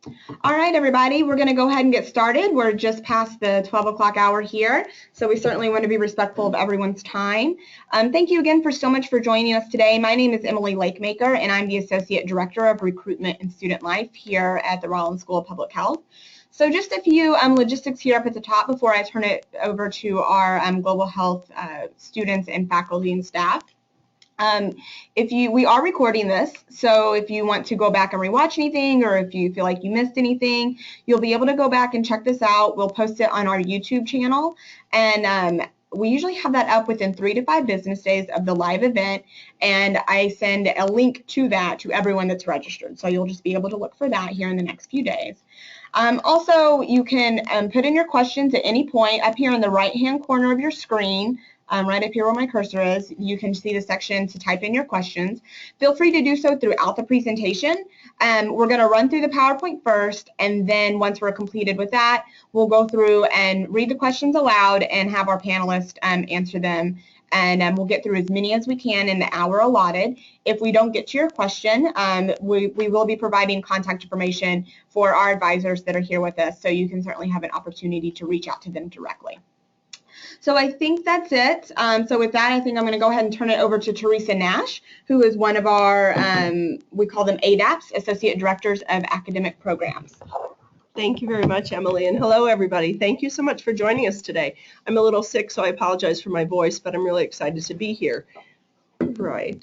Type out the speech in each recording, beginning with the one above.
All right, everybody, we're going to go ahead and get started. We're just past the 12 o'clock hour here, so we certainly want to be respectful of everyone's time. Thank you again so much for joining us today. My name is Emily Lakemaker, and I'm the Associate Director of Recruitment and Student Life here at the Rollins School of Public Health. So just a few logistics here up at the top before I turn it over to our global health students and faculty and staff. We are recording this, so if you want to go back and rewatch anything, or if you feel like you missed anything, you'll be able to go back and check this out. We'll post it on our YouTube channel, and we usually have that up within 3 to 5 business days of the live event, and I send a link to that to everyone that's registered, so you'll just be able to look for that here in the next few days. Also, you can put in your questions at any point up here in the right-hand corner of your screen. Right up here where my cursor is, you can see the section to type in your questions. Feel free to do so throughout the presentation. We're going to run through the PowerPoint first, and then once we're completed with that, we'll go through and read the questions aloud and have our panelists answer them. And we'll get through as many as we can in the hour allotted. If we don't get to your question, we will be providing contact information for our advisors that are here with us, so you can certainly have an opportunity to reach out to them directly. So I think that's it. So with that, I think I'm going to go ahead and turn it over to Teresa Nash, who is one of our, we call them ADAPs, Associate Directors of Academic Programs. Thank you very much, Emily, and hello, everybody. Thank you so much for joining us today. I'm a little sick, so I apologize for my voice, but I'm really excited to be here. Right.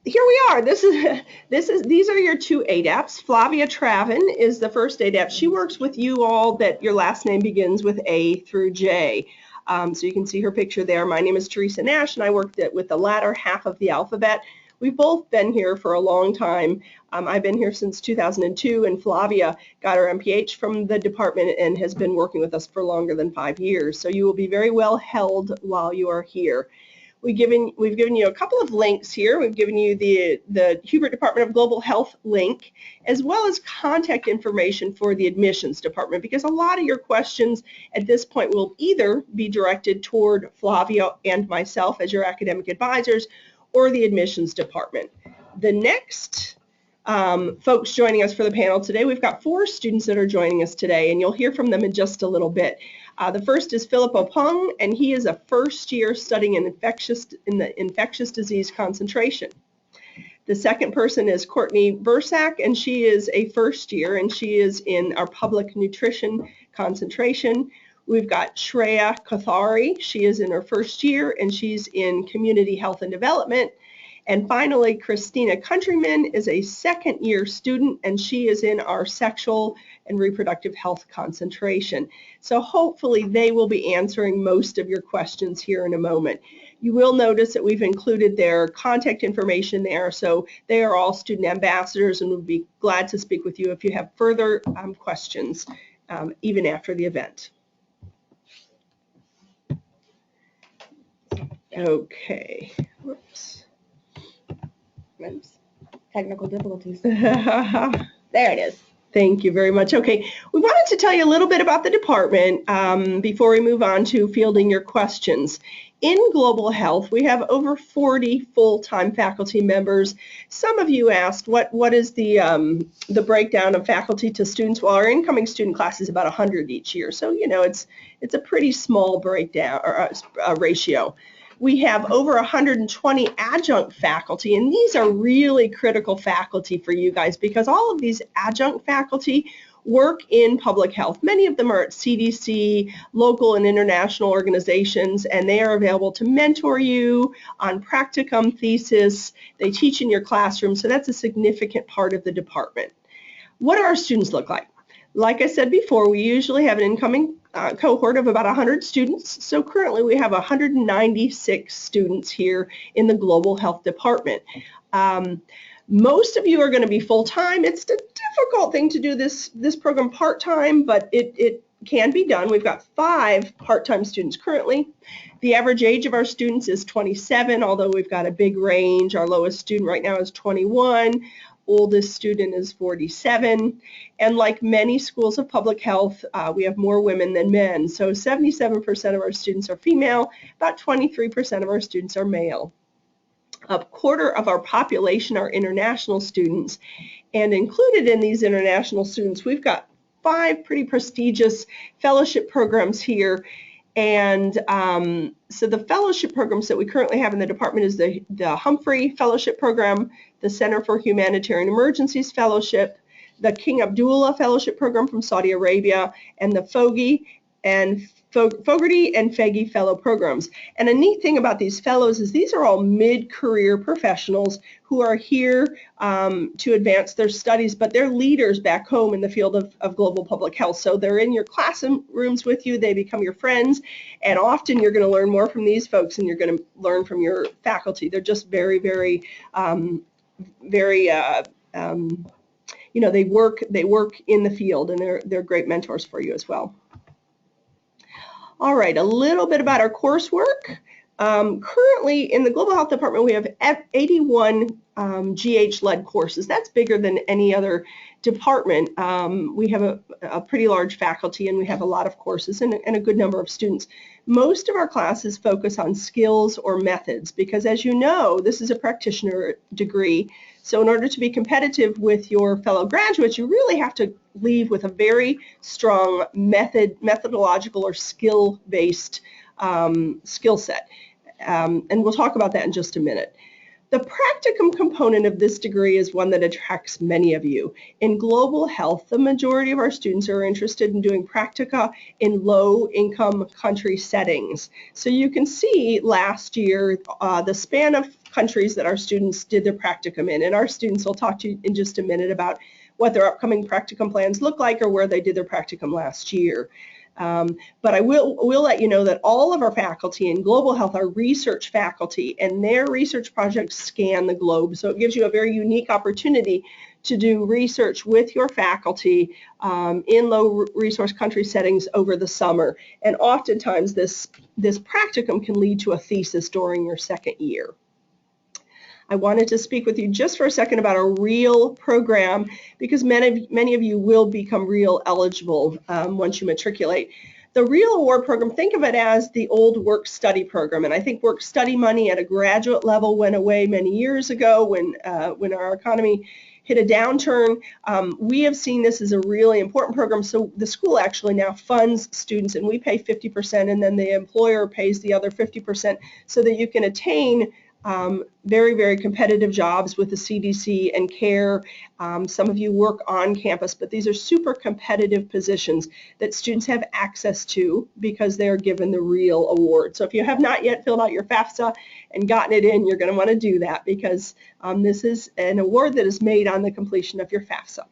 Here we are. These are your two ADAPs. Flavia Travin is the first ADAP. She works with you all that your last name begins with A through J. So you can see her picture there. My name is Teresa Nash, and I worked with the latter half of the alphabet. We've both been here for a long time. I've been here since 2002, and Flavia got her MPH from the department and has been working with us for longer than 5 years. So you will be very well held while you are here. We've given you a couple of links here. We've given you the Hubert Department of Global Health link, as well as contact information for the admissions department, because a lot of your questions at this point will either be directed toward Flavia and myself as your academic advisors, or the admissions department. The next folks joining us for the panel today, we've got 4 students that are joining us today, and you'll hear from them in just a little bit. The first is Philip Opung, and he is a first year studying in the infectious disease concentration. The second person is Courtney Versack, and she is a first year, and she is in our public nutrition concentration. We've got Shreya Kothari. She is in her first year, and she's in community health and development. And finally, Christina Countryman is a second year student, and she is in our sexual and reproductive health concentration. So hopefully they will be answering most of your questions here in a moment. You will notice that we've included their contact information there, so they are all student ambassadors and would be glad to speak with you if you have further questions, even after the event. Okay. Whoops. Oops. Technical difficulties. There it is. Thank you very much. Okay, we wanted to tell you a little bit about the department before we move on to fielding your questions. In global health, we have over 40 full-time faculty members. Some of you asked what is the breakdown of faculty to students. Well, our incoming student class is about 100 each year, so you know it's a pretty small breakdown or ratio. We have over 120 adjunct faculty, and these are really critical faculty for you guys because all of these adjunct faculty work in public health. Many of them are at CDC, local and international organizations, and they are available to mentor you on practicum thesis. They teach in your classroom, so that's a significant part of the department. What do our students look like? Like I said before, we usually have an incoming cohort of about 100 students. So currently we have 196 students here in the Global Health Department. Most of you are going to be full-time. It's a difficult thing to do this program part-time, but it can be done. We've got 5 part-time students currently. The average age of our students is 27, although we've got a big range. Our lowest student right now is 21. Oldest student is 47, and like many schools of public health, we have more women than men. So 77% of our students are female, about 23% of our students are male. A quarter of our population are international students, And included in these international students, we've got 5 pretty prestigious fellowship programs here. And so the fellowship programs that we currently have in the department is the Humphrey Fellowship Program, the Center for Humanitarian Emergencies Fellowship, the King Abdullah Fellowship Program from Saudi Arabia, and the Fogarty and Fege Fellow Programs. And a neat thing about these fellows is these are all mid-career professionals who are here to advance their studies, but they're leaders back home in the field of global public health. So they're in your classrooms with you, they become your friends, and often you're going to learn more from these folks than you're going to learn from your faculty. They're just very, very, you know, they work in the field, and they're great mentors for you as well. All right, a little bit about our coursework. Currently in the Global Health Department, we have 81 GH-led courses. That's bigger than any other department. We have a pretty large faculty, and we have a lot of courses and a good number of students. Most of our classes focus on skills or methods because, as you know, this is a practitioner degree. So in order to be competitive with your fellow graduates, you really have to leave with a very strong methodological or skill-based skill set. And we'll talk about that in just a minute. The practicum component of this degree is one that attracts many of you. In global health, the majority of our students are interested in doing practica in low-income country settings. So you can see last year the span of countries that our students did their practicum in, and our students will talk to you in just a minute about what their upcoming practicum plans look like or where they did their practicum last year. But I will let you know that all of our faculty in global health are research faculty, and their research projects scan the globe. So it gives you a very unique opportunity to do research with your faculty in low resource country settings over the summer. And oftentimes this practicum can lead to a thesis during your second year. I wanted to speak with you just for a second about a REAL program because many of you will become REAL eligible once you matriculate. The REAL Award Program, think of it as the old work-study program, and I think work-study money at a graduate level went away many years ago when our economy hit a downturn. We have seen this as a really important program, so the school actually now funds students, and we pay 50%, and then the employer pays the other 50% so that you can attain very, very competitive jobs with the CDC and CARE. Some of you work on campus, but these are super competitive positions that students have access to because they are given the REAL award. So if you have not yet filled out your FAFSA and gotten it in, you're going to want to do that because this is an award that is made on the completion of your FAFSA.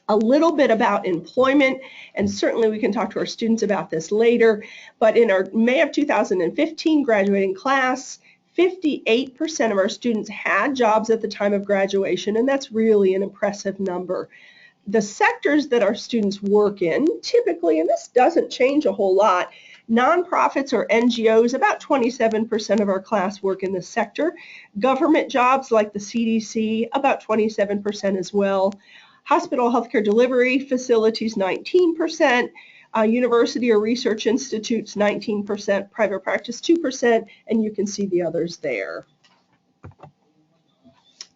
A little bit about employment, and certainly we can talk to our students about this later, but in our May of 2015 graduating class, 58% of our students had jobs at the time of graduation, and that's really an impressive number. The sectors that our students work in, typically, and this doesn't change a whole lot, nonprofits or NGOs, about 27% of our class work in this sector. Government jobs like the CDC, about 27% as well. Hospital healthcare delivery facilities, 19%. University or research institutes, 19%, private practice, 2%, and you can see the others there.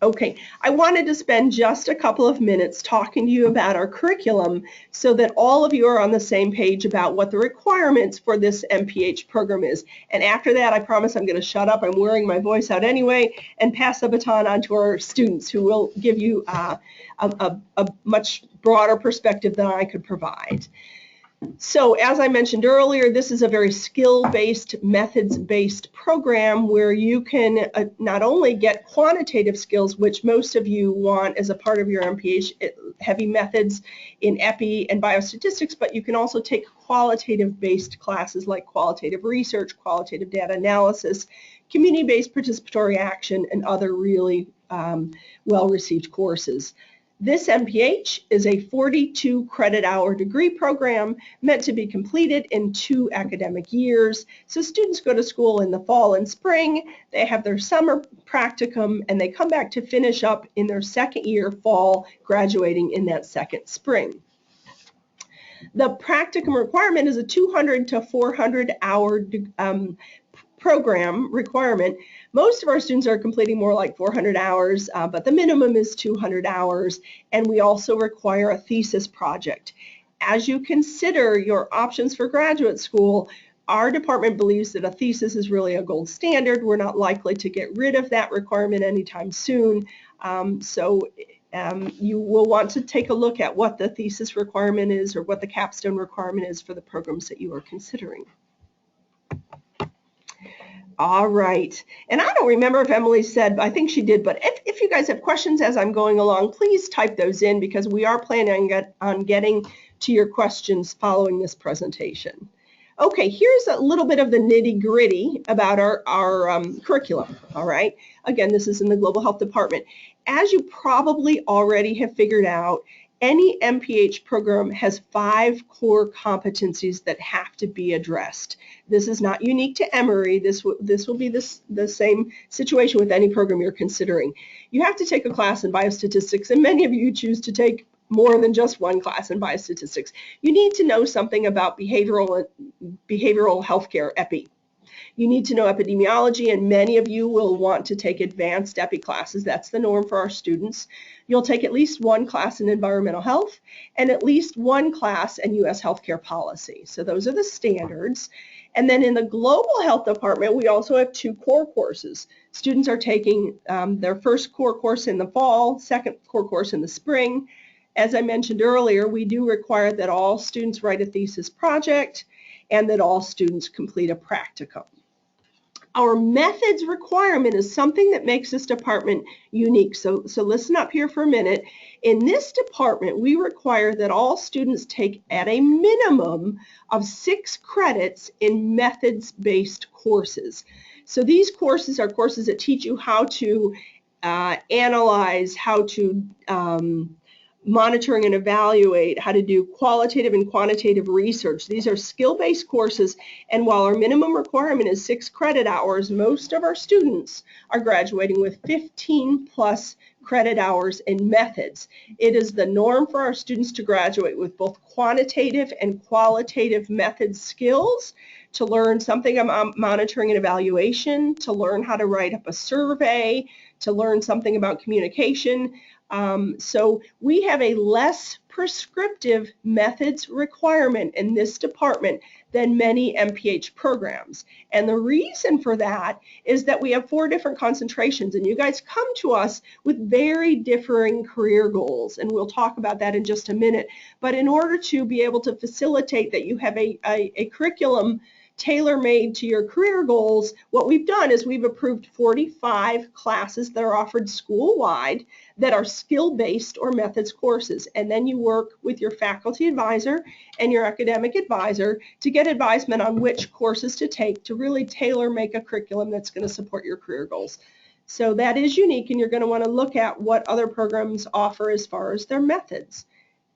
Okay, I wanted to spend just a couple of minutes talking to you about our curriculum so that all of you are on the same page about what the requirements for this MPH program is. And after that, I promise I'm going to shut up. I'm wearing my voice out anyway and pass the baton on to our students who will give you a much broader perspective than I could provide. So as I mentioned earlier, this is a very skill-based, methods-based program where you can not only get quantitative skills, which most of you want as a part of your MPH heavy methods in EPI and biostatistics, but you can also take qualitative-based classes like qualitative research, qualitative data analysis, community-based participatory action, and other really well-received courses. This MPH is a 42 credit hour degree program meant to be completed in 2 academic years. So students go to school in the fall and spring, they have their summer practicum, and they come back to finish up in their second year fall, graduating in that second spring. The practicum requirement is a 200 to 400 hour program requirement, Most of our students are completing more like 400 hours, but the minimum is 200 hours, and we also require a thesis project. As you consider your options for graduate school, our department believes that a thesis is really a gold standard. We're not likely to get rid of that requirement anytime soon. You will want to take a look at what the thesis requirement is or what the capstone requirement is for the programs that you are considering. All right, and I don't remember if Emily said, I think she did, but if you guys have questions as I'm going along, please type those in because we are planning on getting to your questions following this presentation. Okay, here's a little bit of the nitty-gritty about our curriculum, all right? Again, this is in the Global Health Department. As you probably already have figured out, any MPH program has 5 core competencies that have to be addressed. This is not unique to Emory. This will be the same situation with any program you're considering. You have to take a class in biostatistics, and many of you choose to take more than just one class in biostatistics. You need to know something about behavioral healthcare, EPI. You need to know epidemiology, and many of you will want to take advanced EPI classes. That's the norm for our students. You'll take at least one class in environmental health and at least one class in U.S. healthcare policy. So those are the standards. And then in the Global Health Department, we also have 2 core courses. Students are taking their first core course in the fall, second core course in the spring. As I mentioned earlier, we do require that all students write a thesis project and that all students complete a practicum. Our methods requirement is something that makes this department unique. So listen up here for a minute. In this department, we require that all students take at a minimum of 6 credits in methods-based courses. So these courses are courses that teach you how to analyze, how to monitoring and evaluate, how to do qualitative and quantitative research. These are skill-based courses, and while our minimum requirement is 6 credit hours, most of our students are graduating with 15 plus credit hours in methods. It is the norm for our students to graduate with both quantitative and qualitative method skills, to learn something about monitoring and evaluation, to learn how to write up a survey, to learn something about communication. So we have a less prescriptive methods requirement in this department than many MPH programs. And the reason for that is that we have 4 different concentrations, and you guys come to us with very differing career goals, and we'll talk about that in just a minute. But in order to be able to facilitate that you have a curriculum tailor-made to your career goals, what we've done is we've approved 45 classes that are offered school-wide that are skill-based or methods courses. And then you work with your faculty advisor and your academic advisor to get advisement on which courses to take to really tailor-make a curriculum that's going to support your career goals. So that is unique, and you're going to want to look at what other programs offer as far as their methods.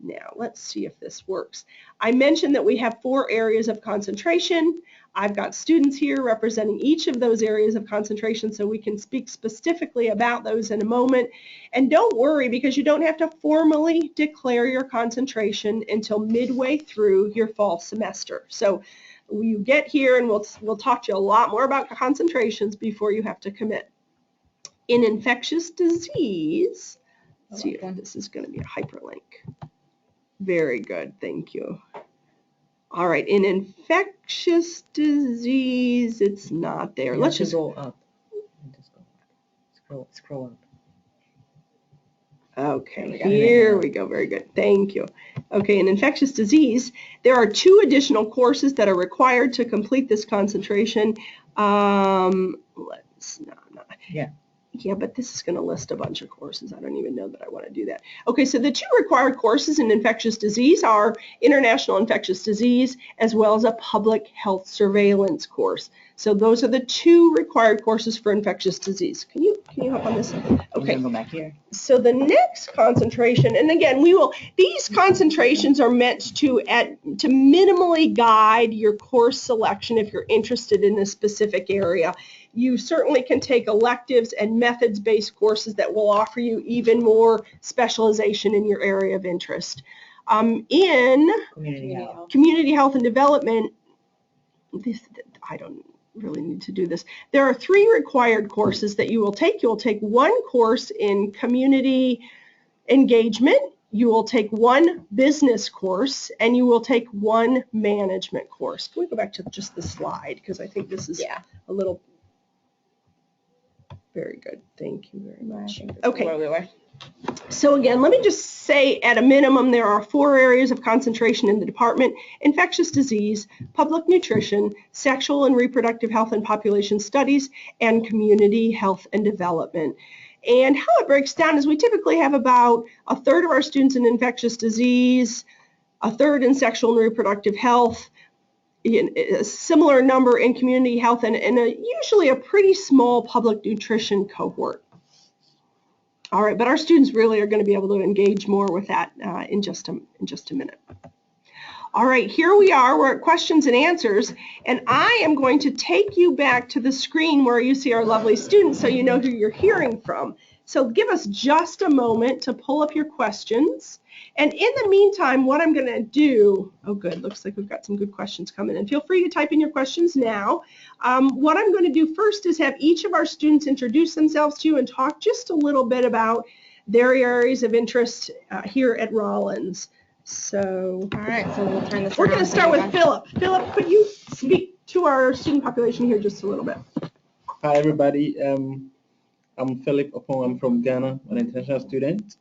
Now, let's see if this works. I mentioned that we have 4 areas of concentration. I've got students here representing each of those areas of concentration, so we can speak specifically about those in a moment. And don't worry, because you don't have to formally declare your concentration until midway through your fall semester. So you get here, and we'll talk to you a lot more about concentrations before you have to commit. In infectious disease, let's see if this is going to be a hyperlink. Very good, thank you. All right, in infectious disease, it's not there. Let's just go up. Scroll up. Okay, here we go. Very good. Thank you. Okay, in infectious disease, there are 2 additional courses that are required to complete this concentration. Yeah, but this is going to list a bunch of courses. I don't even know that I want to do that. Okay, so the 2 required courses in infectious disease are international infectious disease as well as a public health surveillance course. So those are the 2 required courses for infectious disease. Can you hop on this? Okay. Go back here. So the next concentration, and again, these concentrations are meant to minimally guide your course selection if you're interested in a specific area. You certainly can take electives and methods-based courses that will offer you even more specialization in your area of interest. In community health and development, really need to do this. There are 3 required courses that you will take. You will take 1 course in community engagement, you will take 1 business course, and you will take 1 management course. Can we go back to just the slide, because I think this is a little, very good. Thank you very much. Okay. So again, let me just say at a minimum there are 4 areas of concentration in the department: infectious disease, public nutrition, sexual and reproductive health and population studies, and community health and development. And how it breaks down is we typically have about 1/3 of our students in infectious disease, 1/3 in sexual and reproductive health, a similar number in community health, and usually a pretty small public nutrition cohort. All right, but our students really are going to be able to engage more with that in just a minute. All right, here we are. We're at questions and answers, and I am going to take you back to the screen where you see our lovely students so you know who you're hearing from. So give us just a moment to pull up your questions. And in the meantime, what I'm going to do, oh good, looks like we've got some good questions coming in. Feel free to type in your questions now. What I'm going to do first is have each of our students introduce themselves to you and talk just a little bit about their areas of interest here at Rollins. So, all right, so we'll turn this. We're going to start with Philip. Philip, could you speak to our student population here just a little bit? Hi, everybody. I'm Philip Opong. I'm from Ghana, an international student.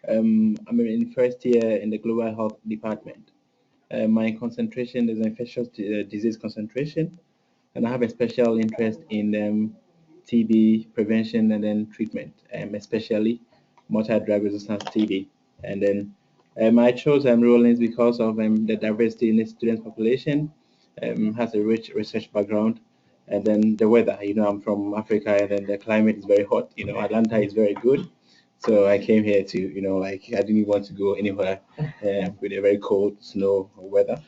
I'm in first year in the Global Health Department. My concentration is infectious disease concentration, and I have a special interest in TB prevention and then treatment, especially multi-drug resistant TB. And then I chose Rollins because of the diversity in the student population, has a rich research background, and then the weather. I'm from Africa, and then the climate is very hot. Atlanta is very good. So I came here to, I didn't want to go anywhere with a very cold snow weather.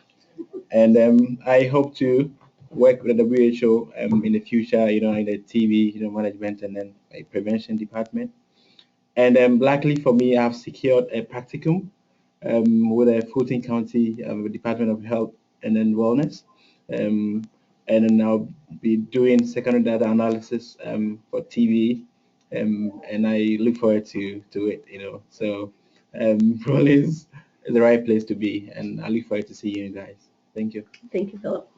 And I hope to work with the WHO in the future, in the TB, management and then a prevention department. And luckily for me, I've secured a practicum with a Fulton County Department of Health and then Wellness. And then I'll be doing secondary data analysis for TB. And I look forward to it, So Rollins is the right place to be, and I look forward to see you guys. Thank you. Thank you, Philip.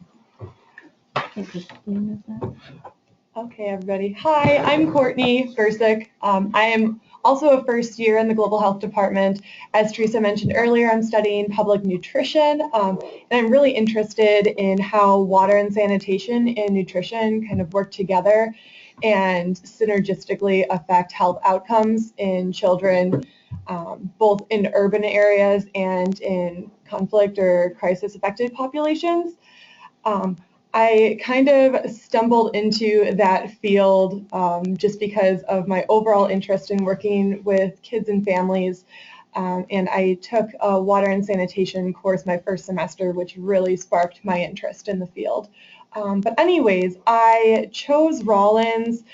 Okay, everybody. Hi, I'm Courtney Bursick. I am also a first year in the Global Health Department. As Teresa mentioned earlier, I'm studying public nutrition, and I'm really interested in how water and sanitation and nutrition kind of work together and synergistically affect health outcomes in children, both in urban areas and in conflict or crisis-affected populations. I kind of stumbled into that field just because of my overall interest in working with kids and families, and I took a water and sanitation course my first semester, which really sparked my interest in the field. But anyways, I chose Rollins.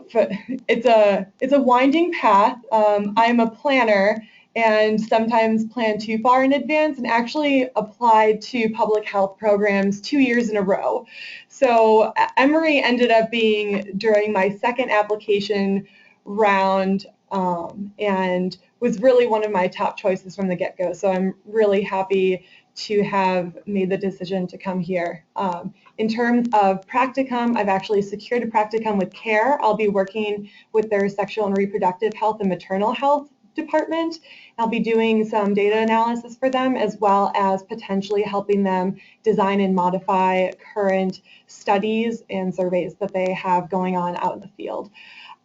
It's a winding path. I'm a planner and sometimes plan too far in advance, and actually applied to public health programs 2 years in a row. So Emory ended up being during my second application round, and was really one of my top choices from the get-go. So I'm really happy to have made the decision to come here. In terms of practicum, I've actually secured a practicum with CARE. I'll be working with their sexual and reproductive health and maternal health department. I'll be doing some data analysis for them, as well as potentially helping them design and modify current studies and surveys that they have going on out in the field.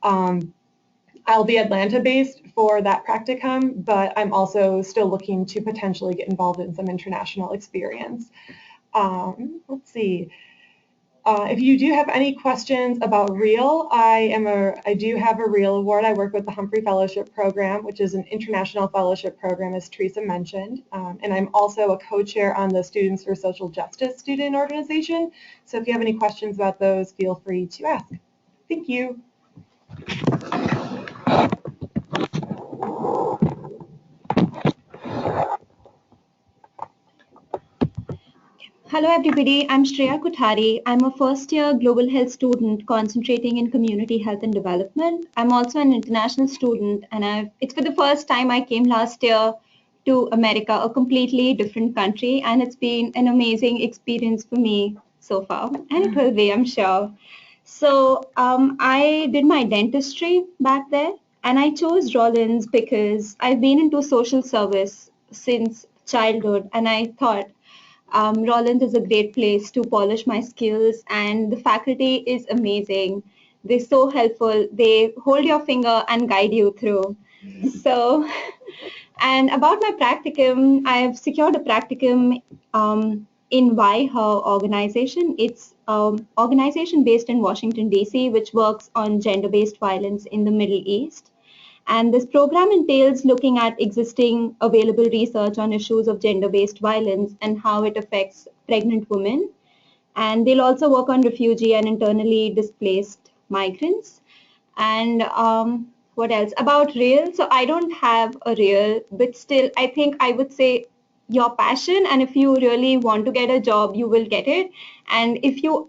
I'll be Atlanta-based for that practicum, but I'm also still looking to potentially get involved in some international experience. Let's see. If you do have any questions about REAL, I do have a REAL award. I work with the Humphrey Fellowship Program, which is an international fellowship program, as Teresa mentioned. And I'm also a co-chair on the Students for Social Justice student organization. So if you have any questions about those, feel free to ask. Thank you. Hello everybody, I'm Shreya Kothari. I'm a first year global health student concentrating in community health and development. I'm also an international student and it's for the first time I came last year to America, a completely different country, and it's been an amazing experience for me so far, and it will be, I'm sure. So I did my dentistry back there, and I chose Rollins because I've been into social service since childhood, and I thought Rollins is a great place to polish my skills, and the faculty is amazing. They're so helpful. They hold your finger and guide you through. So, and about my practicum, I've secured a practicum in YHER organization. It's an organization based in Washington, D.C., which works on gender-based violence in the Middle East. And this program entails looking at existing available research on issues of gender-based violence and how it affects pregnant women. And they'll also work on refugee and internally displaced migrants. And what else? About real, so I don't have a real, but still, I think I would say your passion, and if you really want to get a job, you will get it. And if you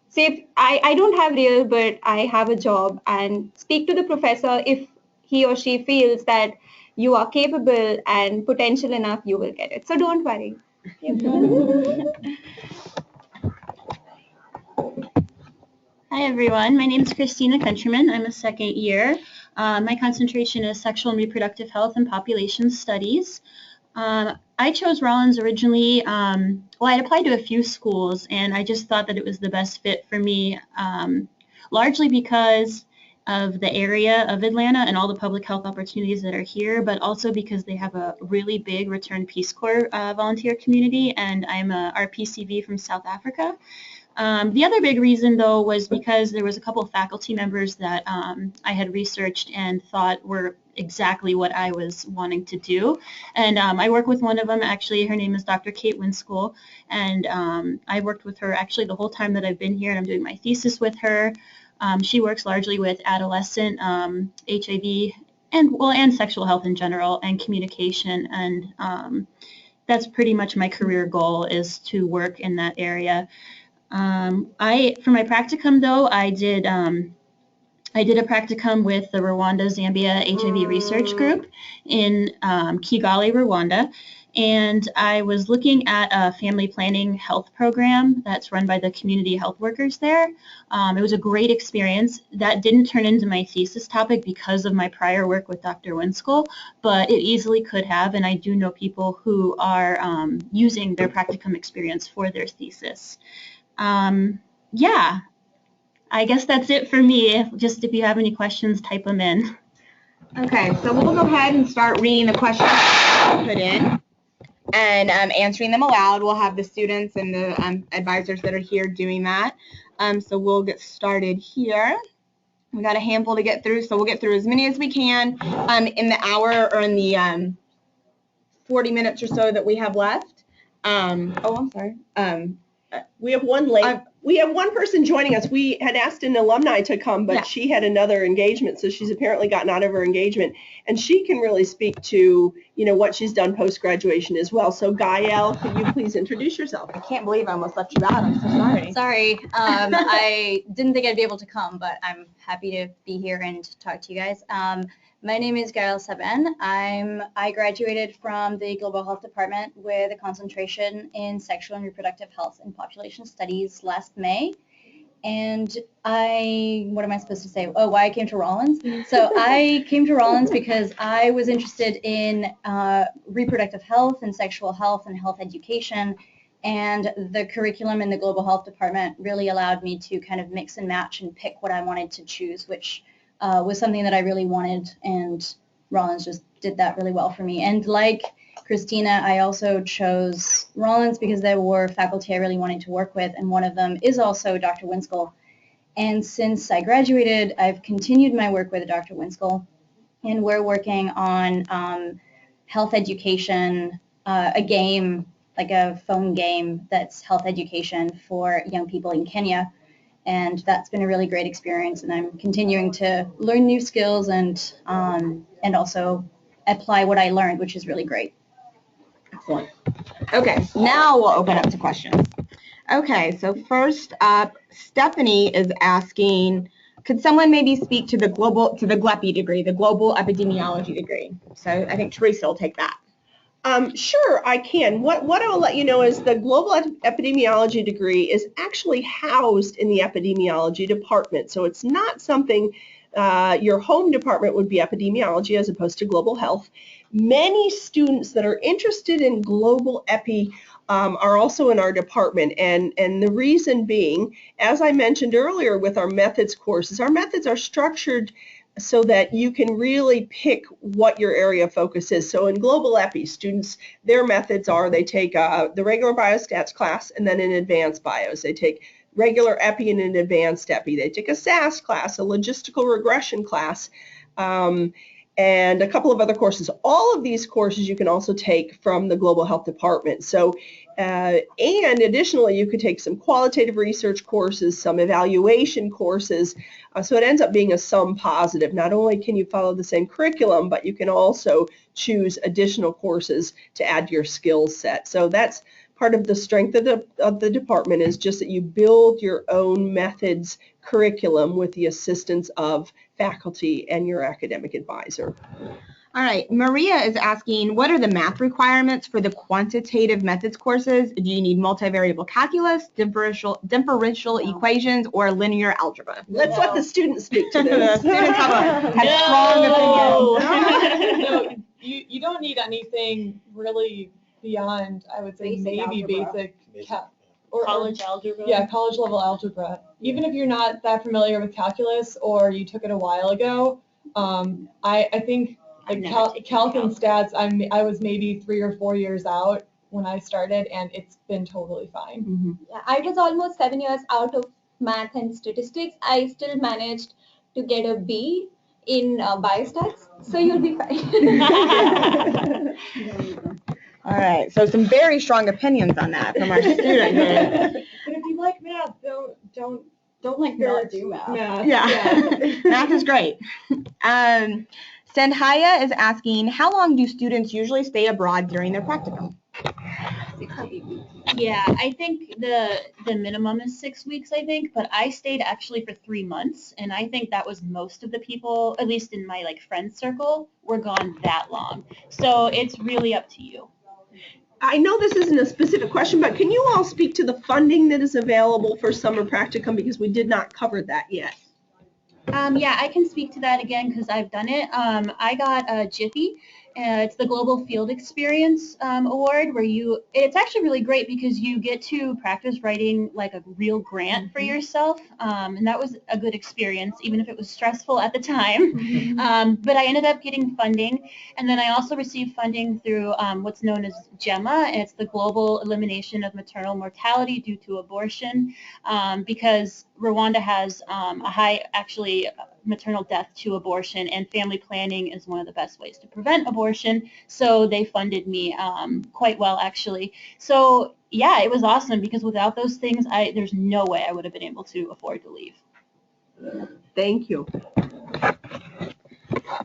say, if I don't have real, but I have a job, and speak to the professor if he or she feels that you are capable and potential enough, you will get it. So don't worry. Hi everyone, my name is Christina Countryman. I'm a second year. My concentration is sexual and reproductive health and population studies. I chose Rollins originally, well, I'd applied to a few schools and I just thought that it was the best fit for me, largely because of the area of Atlanta and all the public health opportunities that are here, but also because they have a really big Return Peace Corps volunteer community, and I'm a RPCV from South Africa. The other big reason, though, was because there was a couple of faculty members that I had researched and thought were exactly what I was wanting to do. And I work with one of them, actually. Her name is Dr. Kate Winskell, and I worked with her actually the whole time that I've been here, and I'm doing my thesis with her. She works largely with adolescent HIV and sexual health in general and communication, and that's pretty much my career goal, is to work in that area. For my practicum, though, I did a practicum with the Rwanda-Zambia HIV Research Group in Kigali, Rwanda, and I was looking at a family planning health program that's run by the community health workers there. It was a great experience. That didn't turn into my thesis topic because of my prior work with Dr. Winskell, but it easily could have, and I do know people who are using their practicum experience for their thesis. Yeah, I guess that's it for me. If you have any questions, type them in. Okay, so we'll go ahead and start reading the questions that put in and answering them aloud. We'll have the students and the advisors that are here doing that. So we'll get started here. We got a handful to get through, so we'll get through as many as we can in the hour or in the 40 minutes or so that we have left. I'm sorry. We have one person joining us. We had asked an alumni to come, but she had another engagement, so she's apparently gotten out of her engagement, and she can really speak to, what she's done post-graduation as well. So Gael, could you please introduce yourself? I can't believe I almost left you out. I'm so sorry. Sorry. I didn't think I'd be able to come, but I'm happy to be here and talk to you guys. My name is Gael Saben. I graduated from the Global Health Department with a concentration in sexual and reproductive health and population studies last May. And what am I supposed to say? Oh, why I came to Rollins? So I came to Rollins because I was interested in reproductive health and sexual health and health education. And the curriculum in the Global Health Department really allowed me to kind of mix and match and pick what I wanted to choose, which was something that I really wanted, and Rollins just did that really well for me. And like Christina, I also chose Rollins because there were faculty I really wanted to work with, and one of them is also Dr. Winskell. And since I graduated, I've continued my work with Dr. Winskell, and we're working on health education, a game, like a phone game that's health education for young people in Kenya. And that's been a really great experience, and I'm continuing to learn new skills and also apply what I learned, which is really great. Excellent. Okay, now we'll open up to questions. Okay, so first up, Stephanie is asking, could someone maybe speak to the GLEPI degree, the Global Epidemiology degree? So I think Teresa will take that. Sure, I can. What I will let you know is the Global Epidemiology degree is actually housed in the epidemiology department. So it's not something, your home department would be epidemiology as opposed to global health. Many students that are interested in global epi are also in our department, and the reason being, as I mentioned earlier with our methods courses, our methods are structured so that you can really pick what your area of focus is. So in global epi, students, their methods are they take the regular biostats class and then in advanced bios. They take regular epi and an advanced epi. They take a SAS class, a logistical regression class, and a couple of other courses. All of these courses you can also take from the Global Health Department. So, and additionally, you could take some qualitative research courses, some evaluation courses. So it ends up being a sum positive. Not only can you follow the same curriculum, but you can also choose additional courses to add to your skill set. So that's part of the strength of the department, is just that you build your own methods curriculum with the assistance of faculty and your academic advisor. All right, Maria is asking, what are the math requirements for the quantitative methods courses? Do you need multivariable calculus, differential equations, or linear algebra? Let's let the students speak to this. The students have strong opinions. No, you don't need anything really beyond, I would say, maybe basic College algebra. Yeah, college level algebra. Even if you're not that familiar with calculus or you took it a while ago, I think like calc and stats, I was maybe 3 or 4 years out when I started, and it's been totally fine. Mm-hmm. I was almost 7 years out of math and statistics. I still managed to get a B in biostats, so you'll be fine. All right, so some very strong opinions on that from our student here. But if you like math, don't like not do math. Yeah. Math is great. Sandhya is asking, how long do students usually stay abroad during their practicum? Yeah, I think the minimum is 6 weeks, I think, but I stayed actually for 3 months, and I think that was most of the people, at least in my friend circle, were gone that long. So it's really up to you. I know this isn't a specific question, but can you all speak to the funding that is available for summer practicum, because we did not cover that yet? Yeah, I can speak to that again because I've done it. I got a Jiffy. It's the Global Field Experience Award, where it's actually really great because you get to practice writing like a real grant for yourself, and that was a good experience, even if it was stressful at the time. But I ended up getting funding, and then I also received funding through what's known as GEMA, and it's the Global Elimination of Maternal Mortality Due to Abortion, because Rwanda has a high, actually, maternal death to abortion, and family planning is one of the best ways to prevent abortion. So they funded me quite well, actually. So yeah, it was awesome because without those things, there's no way I would have been able to afford to leave. Thank you.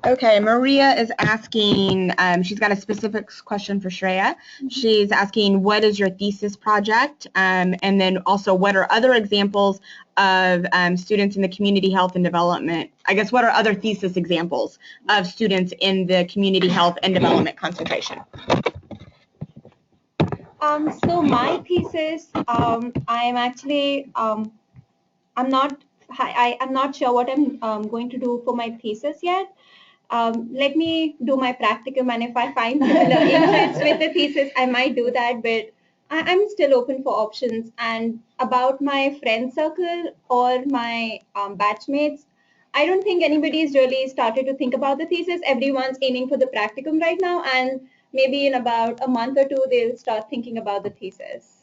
Okay, Maria is asking, she's got a specific question for Shreya. She's asking, what is your thesis project? And then also, what are other examples of students in the community health and development? I guess, what are other thesis examples of students in the community health and development concentration? So my thesis, I'm actually, I'm not sure what I'm going to do for my thesis yet. Let me do my practicum, and if I find similar interests with the thesis, I might do that, but I'm still open for options. And about my friend circle or my batchmates, I don't think anybody's really started to think about the thesis. Everyone's aiming for the practicum right now, and maybe in about a month or two, they'll start thinking about the thesis.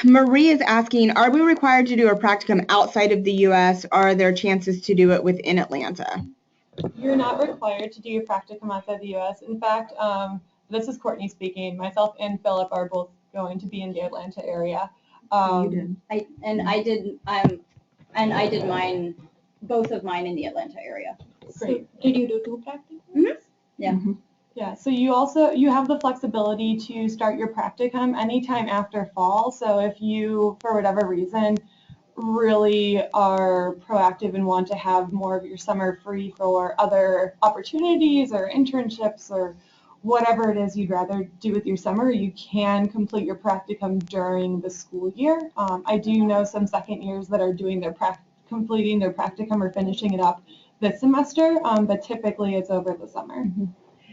Marie is asking, are we required to do a practicum outside of the U.S., or are there chances to do it within Atlanta? You're not required to do your practicum outside the U.S. In fact, this is Courtney speaking. Myself and Philip are both going to be in the Atlanta area. I did mine, both of mine in the Atlanta area. So did you do 2 practicums? Mm-hmm. Yeah. Mm-hmm. Yeah, so you have the flexibility to start your practicum anytime after fall. So if you, for whatever reason, really are proactive and want to have more of your summer free for other opportunities or internships or whatever it is you'd rather do with your summer, you can complete your practicum during the school year. I do know some second years that are doing completing their practicum or finishing it up this semester, but typically it's over the summer.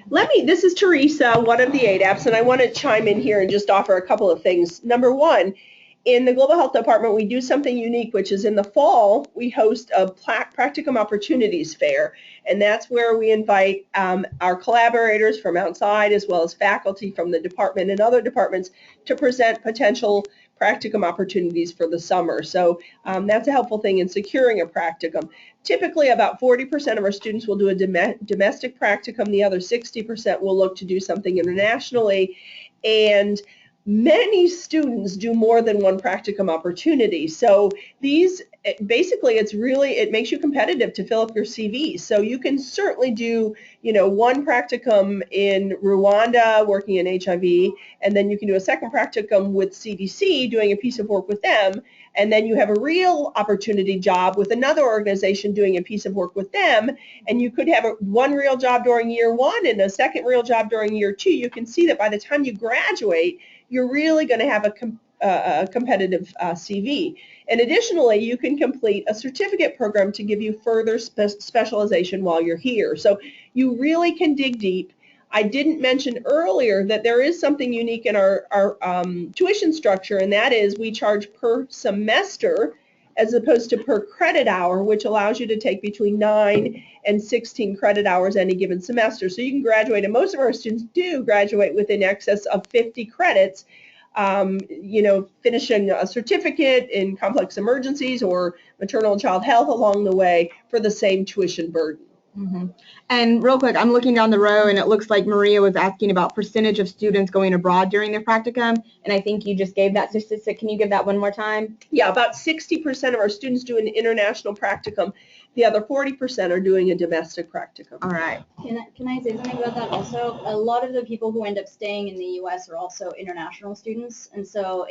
This is Teresa, one of the ADAPs, and I want to chime in here and just offer a couple of things. Number one, in the Global Health Department, we do something unique, which is in the fall, we host a Practicum Opportunities Fair, and that's where we invite our collaborators from outside as well as faculty from the department and other departments to present potential practicum opportunities for the summer. So that's a helpful thing in securing a practicum. Typically, about 40% of our students will do a domestic practicum. The other 60% will look to do something internationally. And many students do more than one practicum opportunity. So these, basically, it makes you competitive to fill up your CV. So you can certainly do, one practicum in Rwanda working in HIV, and then you can do a second practicum with CDC doing a piece of work with them, and then you have a real opportunity job with another organization doing a piece of work with them, and you could have one real job during year one and a second real job during year two. You can see that by the time you graduate, you're really going to have a competitive CV. And additionally, you can complete a certificate program to give you further specialization while you're here. So you really can dig deep. I didn't mention earlier that there is something unique in our tuition structure, and that is we charge per semester as opposed to per credit hour, which allows you to take between 9 and 16 credit hours any given semester. So you can graduate, and most of our students do graduate with in excess of 50 credits, finishing a certificate in complex emergencies or maternal and child health along the way for the same tuition burden. Mm-hmm. And real quick, I'm looking down the row, and it looks like Maria was asking about percentage of students going abroad during their practicum, and I think you just gave that statistic. Can you give that one more time? Yeah, about 60% of our students do an international practicum. The other 40% are doing a domestic practicum. All right. Can I say something about that also? A lot of the people who end up staying in the U.S. are also international students, and so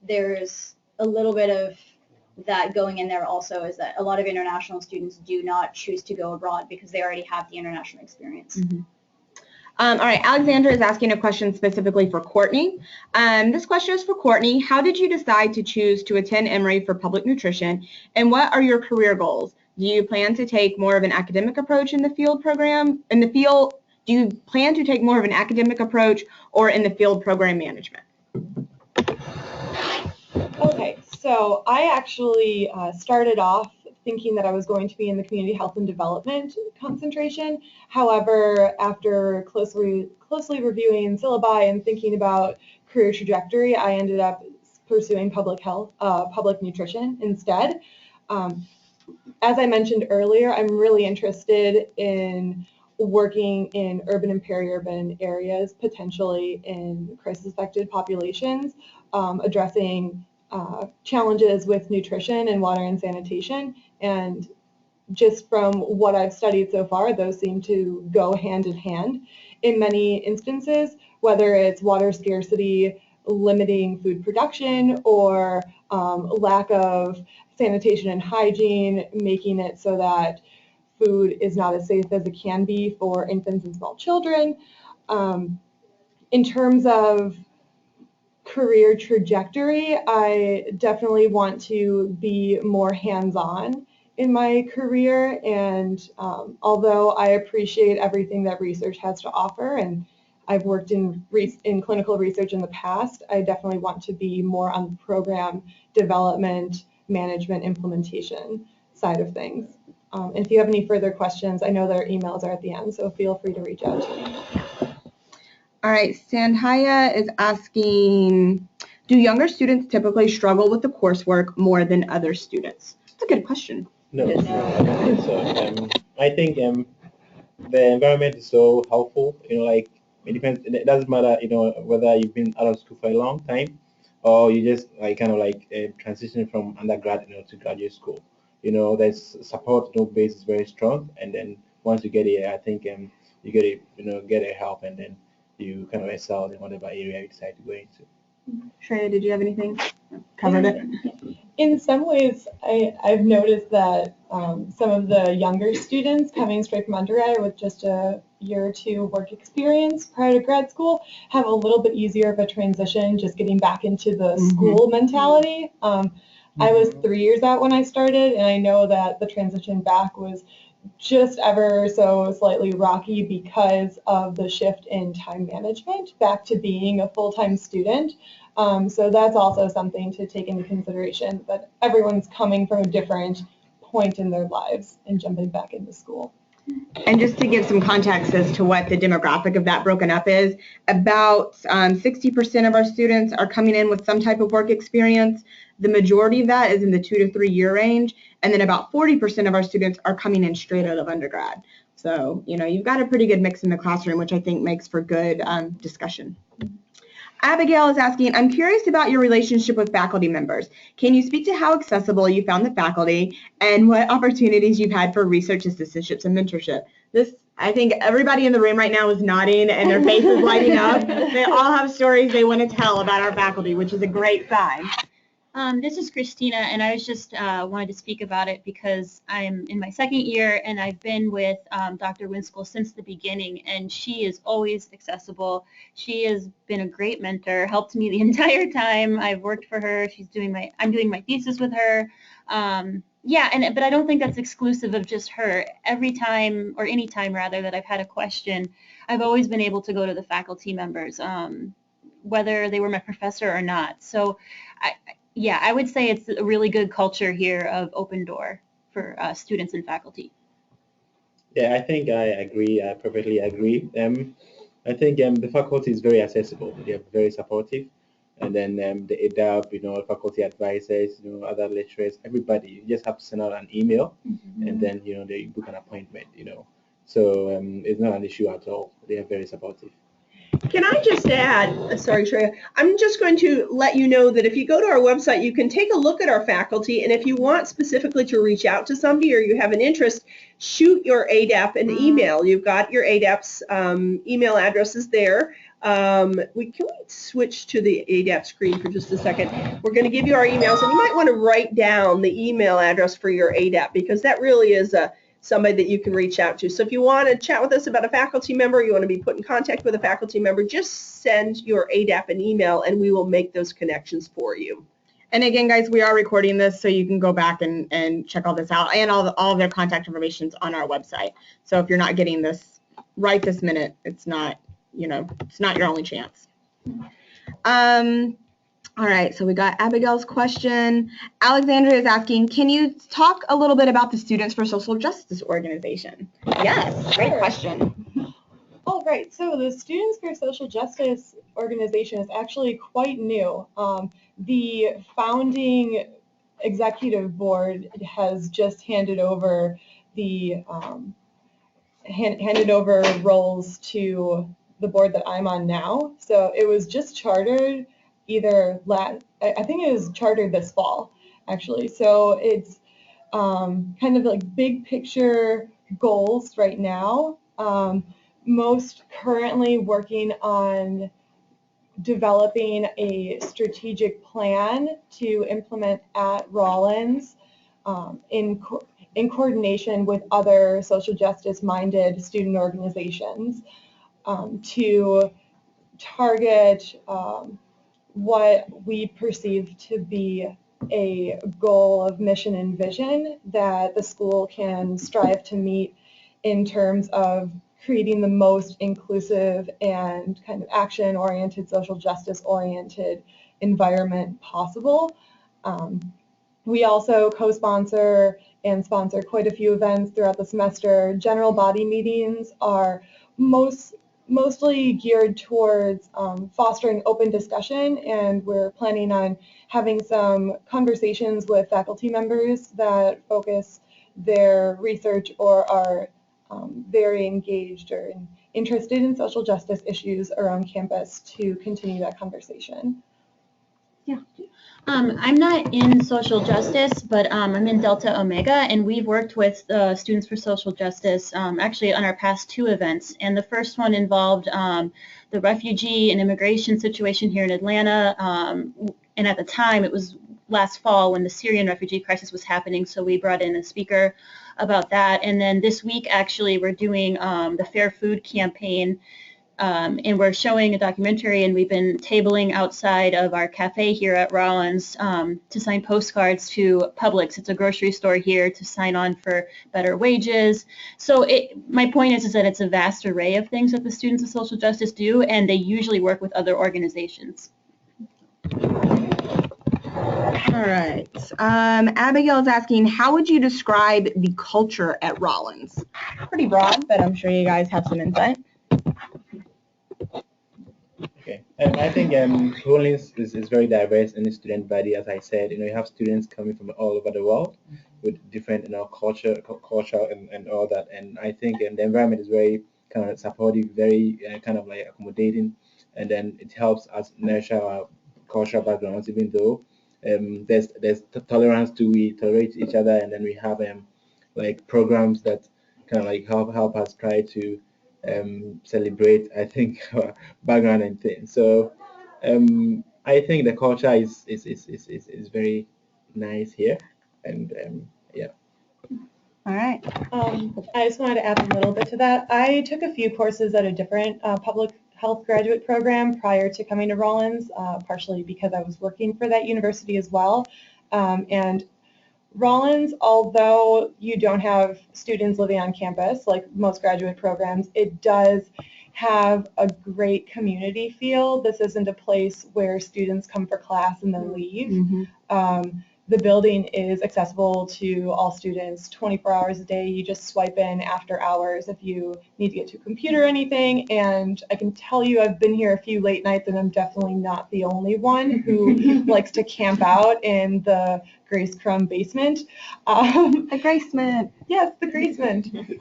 there's a little bit of that going in there also, is that a lot of international students do not choose to go abroad because they already have the international experience. Mm-hmm. All right, Alexandra is asking a question specifically for Courtney. This question is for Courtney. How did you decide to choose to attend Emory for public nutrition, and what are your career goals? Do you plan to take more of an academic approach in the field program? Do you plan to take more of an academic approach or in the field program management? Okay, so I actually started off thinking that I was going to be in the community health and development concentration. However, after closely reviewing syllabi and thinking about career trajectory, I ended up pursuing public nutrition instead. As I mentioned earlier, I'm really interested in working in urban and peri-urban areas, potentially in crisis-affected populations, addressing challenges with nutrition and water and sanitation. And just from what I've studied so far, those seem to go hand in hand in many instances, whether it's water scarcity, limiting food production, or lack of sanitation and hygiene, making it so that food is not as safe as it can be for infants and small children. In terms of career trajectory, I definitely want to be more hands-on in my career, and although I appreciate everything that research has to offer, and I've worked in clinical research in the past, I definitely want to be more on the program development, management, implementation side of things. If you have any further questions, I know their emails are at the end, so feel free to reach out to me. All right, Sandhya is asking, do younger students typically struggle with the coursework more than other students? That's a good question. No, I don't think so. I think the environment is so helpful. Like it depends. It doesn't matter. Whether you've been out of school for a long time, or you just transition from undergrad, to graduate school. There's support. Base is very strong, and then once you get here, I think you get a get a help, and then you kind of excel in whatever area you decide to go into. Shreya, did you have anything? Covered it. In some ways, I've noticed that some of the younger students coming straight from undergrad with just a year or two work experience prior to grad school have a little bit easier of a transition, just getting back into the school mentality. I was 3 years out when I started, and I know that the transition back was just ever so slightly rocky because of the shift in time management back to being a full-time student. So that's also something to take into consideration, that everyone's coming from a different point in their lives and jumping back into school. And just to give some context as to what the demographic of that broken up is, about 60% of our students are coming in with some type of work experience. The majority of that is in the 2 to 3 year range, and then about 40% of our students are coming in straight out of undergrad. So, you've got a pretty good mix in the classroom, which I think makes for good discussion. Abigail is asking, I'm curious about your relationship with faculty members. Can you speak to how accessible you found the faculty and what opportunities you've had for research assistantships and mentorship? I think everybody in the room right now is nodding and their face is lighting up. They all have stories they want to tell about our faculty, which is a great sign. This is Christina, and I was just wanted to speak about it because I'm in my second year, and I've been with Dr. Winskell since the beginning, and she is always accessible. She has been a great mentor, helped me the entire time I've worked for her. I'm doing my thesis with her. But I don't think that's exclusive of just her. Every time, or any time rather, that I've had a question, I've always been able to go to the faculty members, whether they were my professor or not. So I would say it's a really good culture here of open door for students and faculty. Yeah, I think I agree. I perfectly agree. I think the faculty is very accessible. They are very supportive, and then the ADAP, faculty advisors, other lecturers, everybody. You just have to send out an email, and then they book an appointment. So it's not an issue at all. They are very supportive. Can I just add, sorry, Shreya, I'm just going to let you know that if you go to our website, you can take a look at our faculty, and if you want specifically to reach out to somebody or you have an interest, shoot your ADAP an email. You've got your ADAP's email addresses there. Can we switch to the ADAP screen for just a second? We're going to give you our emails, and you might want to write down the email address for your ADAP, because that really is somebody that you can reach out to. So if you want to chat with us about a faculty member, you want to be put in contact with a faculty member, just send your ADAP an email and we will make those connections for you. And again, guys, we are recording this, so you can go back and check all this out, and all of their contact information is on our website. So if you're not getting this right this minute, it's not, it's not your only chance. All right, so we got Abigail's question. Alexandria is asking, can you talk a little bit about the Students for Social Justice organization? Yes, great question. All right, so the Students for Social Justice organization is actually quite new. The founding executive board has just handed over the roles to the board that I'm on now. So it was just chartered I think it was chartered this fall, actually. So it's kind of like big picture goals right now. Most currently working on developing a strategic plan to implement at Rollins in coordination with other social justice minded student organizations to target what we perceive to be a goal of mission and vision that the school can strive to meet in terms of creating the most inclusive and kind of action-oriented, social justice-oriented environment possible. We also co-sponsor and sponsor quite a few events throughout the semester. General body meetings are mostly geared towards fostering open discussion, and we're planning on having some conversations with faculty members that focus their research or are very engaged or interested in social justice issues around campus to continue that conversation. I'm not in social justice, but I'm in Delta Omega, and we've worked with Students for Social Justice actually on our past 2 events. And the first one involved the refugee and immigration situation here in Atlanta. And at the time, it was last fall when the Syrian refugee crisis was happening, so we brought in a speaker about that. And then this week, actually, we're doing the Fair Food campaign. And we're showing a documentary, and we've been tabling outside of our cafe here at Rollins to sign postcards to Publix. It's a grocery store here, to sign on for better wages. So my point is that it's a vast array of things that the Students of Social Justice do, and they usually work with other organizations. All right. Abigail is asking, how would you describe the culture at Rollins? Pretty broad, but I'm sure you guys have some insight. Okay, I think Rollins is very diverse in the student body. As I said, you have students coming from all over the world with different, culture and all that. And I think the environment is very kind of supportive, very kind of like accommodating, and then it helps us nurture our cultural backgrounds, even though there's tolerance to, we tolerate each other, and then we have like programs that kind of like help us try to celebrate, I think, our background and things. So I think the culture is very nice here, and yeah. All right. I just wanted to add a little bit to that. I took a few courses at a different public health graduate program prior to coming to Rollins, partially because I was working for that university as well. And Rollins, although you don't have students living on campus like most graduate programs, it does have a great community feel. This isn't a place where students come for class and then leave. Mm-hmm. The building is accessible to all students 24 hours a day. You just swipe in after hours if you need to get to a computer or anything. And I can tell you I've been here a few late nights, and I'm definitely not the only one who likes to camp out in the Grace Crumb basement. The Gracement. Yes, the Gracement.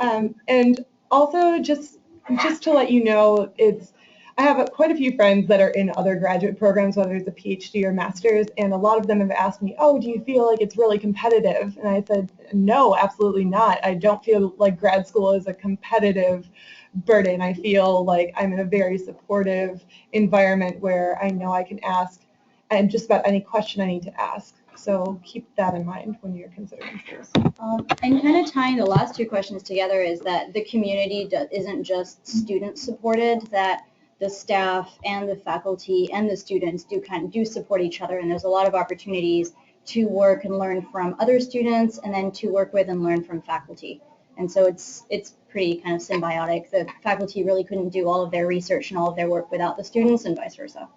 And also just to let you know, I have quite a few friends that are in other graduate programs, whether it's a PhD or master's, and a lot of them have asked me, oh, do you feel like it's really competitive? And I said, no, absolutely not. I don't feel like grad school is a competitive burden. I feel like I'm in a very supportive environment where I know I can ask and just about any question I need to ask. So keep that in mind when you're considering schools. And kind of tying the last 2 questions together is that the community isn't just student supported, that the staff and the faculty and the students do support each other, and there's a lot of opportunities to work and learn from other students, and then to work with and learn from faculty. And so it's pretty kind of symbiotic. The faculty really couldn't do all of their research and all of their work without the students, and vice versa.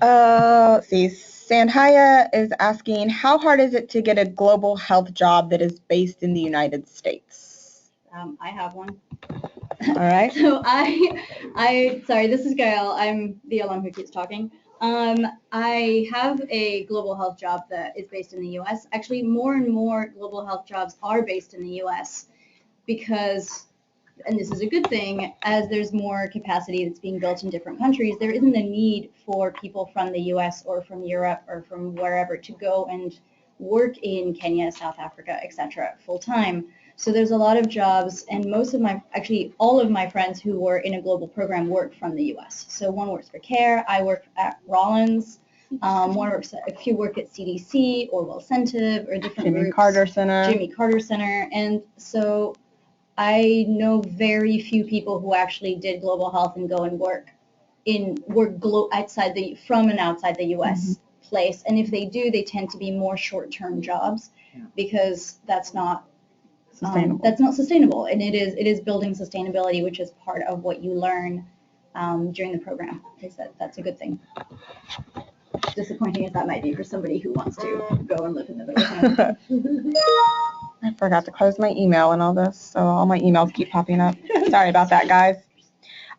Let's see. Sandhya is asking, how hard is it to get a global health job that is based in the United States? I have one. All right. So sorry, this is Gail. I'm the alum who keeps talking. I have a global health job that is based in the U.S. Actually, more and more global health jobs are based in the U.S. because, and this is a good thing, as there's more capacity that's being built in different countries, there isn't a need for people from the U.S. or from Europe or from wherever to go and work in Kenya, South Africa, etc. full time. So there's a lot of jobs, and all of my friends who were in a global program work from the U.S. So one works for CARE, I work at Rollins, a few work at CDC or Wellcentive or different Jimmy groups. Jimmy Carter Center. And so I know very few people who actually did global health and go and work outside the U.S. place. And if they do, they tend to be more short-term jobs because that's not sustainable. And it is building sustainability, which is part of what you learn during the program. That's a good thing. Disappointing as that might be for somebody who wants to go and live in the middle. I forgot to close my email and all this, so all my emails keep popping up. Sorry about that, guys.